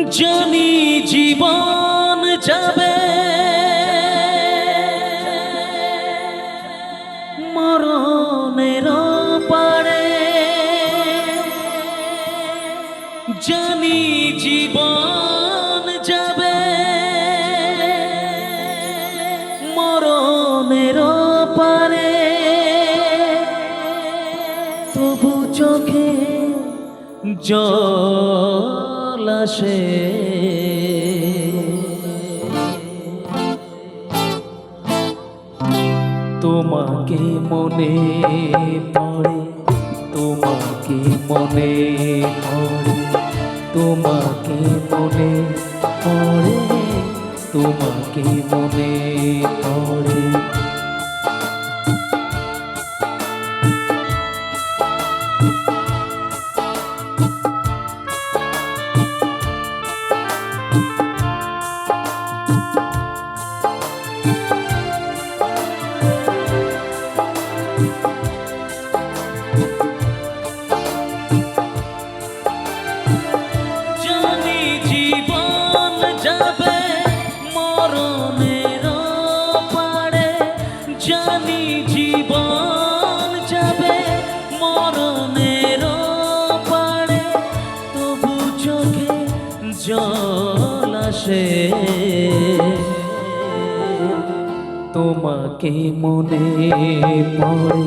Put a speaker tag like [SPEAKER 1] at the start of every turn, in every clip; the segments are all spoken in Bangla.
[SPEAKER 1] জানি জীবন যাবে মরণের পারে, জানি জীবন যাবে মরণের পারে, তবু চোখে জল আসে। তোমাকে মনে পড়ে, তোমাকে মনে পড়ে, তোমাকে মনে পড়ে, তোমাকে মনে পড়ে। জানি জীবন যাবে মরণের পারে, জানি জীবন যাবে মরণের পারে, তবু চোখে জল আসে। তোমাকে মনে পড়ে,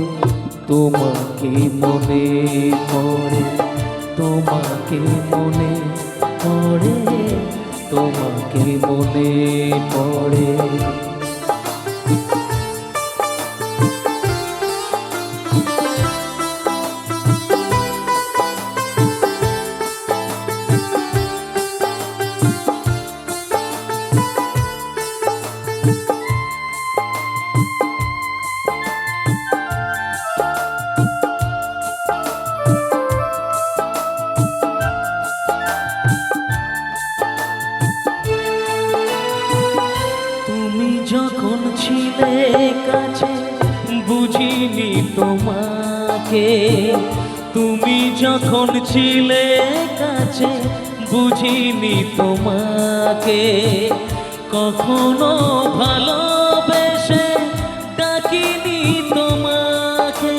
[SPEAKER 1] তোমাকে মনে পড়ে, তোমাকে মনে পড়ে, তোমাকে মনে পড়ে। যখন ছিলে কাছে বুঝিনি তোমাকে, তুমি যখন ছিলে কাছে বুঝিনি তোমাকে, কখনো ভালোবেসে ডাকিনি তোমাকে।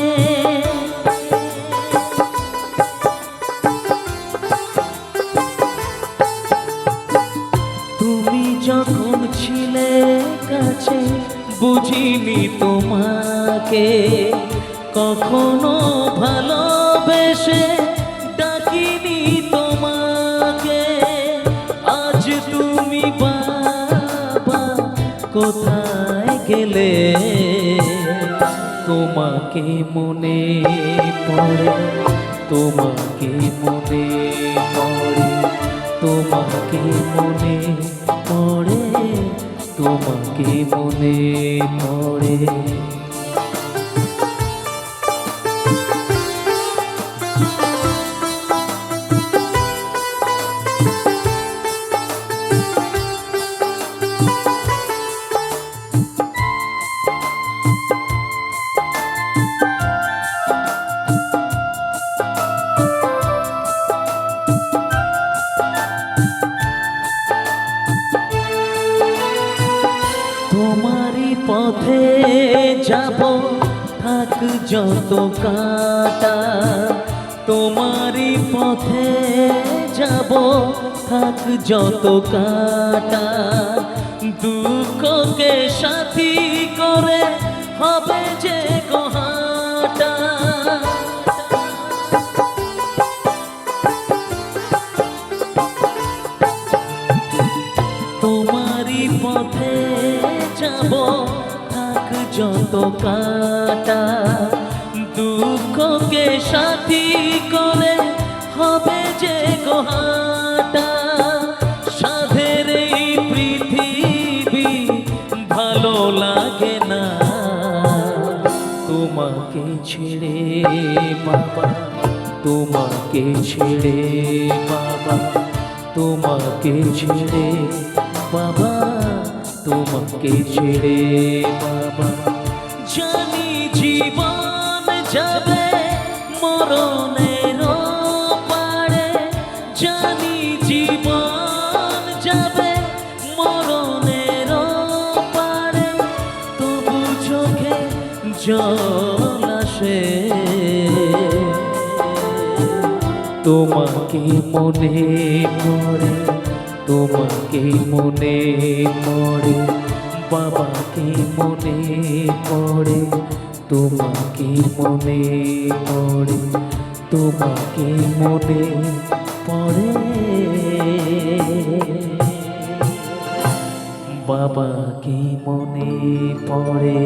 [SPEAKER 1] তুমি যখন ছিলে কাছে বুঝিনি তোমাকে, কখনো ভালোবেসে ডাকিনি তোমাকে। আজ তুমি বাবা কোথায় গেলে, তোমাকে মনে পড়ে, তোমাকে মনে পড়ে, তোমাকে মনে পড়ে, তোমাকে মনে পড়ে। তোমারই পথে যাব থাক যত কাঁটা, তোমারই পথে যাব থাক যত কাঁটা, দুঃখকে সাথী করে হবে যে গোহাটা। তোমারই পথে যাব থাক যত কাঁটা, দুঃখকে সাথী করে হবে যে গোহাটা। সাধের এই পৃথিবী ভালো লাগে না তোমাকে ছেড়ে বাবা, তোমাকে ছেড়ে বাবা, তোমাকে ছেড়ে বাবা, তোমাকে ছেড়ে বাবা। জানি জীবন যাবে মরণের পারে, জানি জীবন টেনশন আসে, তোমাকে মনে পড়ে, তোমাকে মনে পড়ে, বাবাকে মনে পড়ে, তোমাকে মনে পড়ে, তোমাকে মনে পড়ে, বাবাকে মনে পড়ে।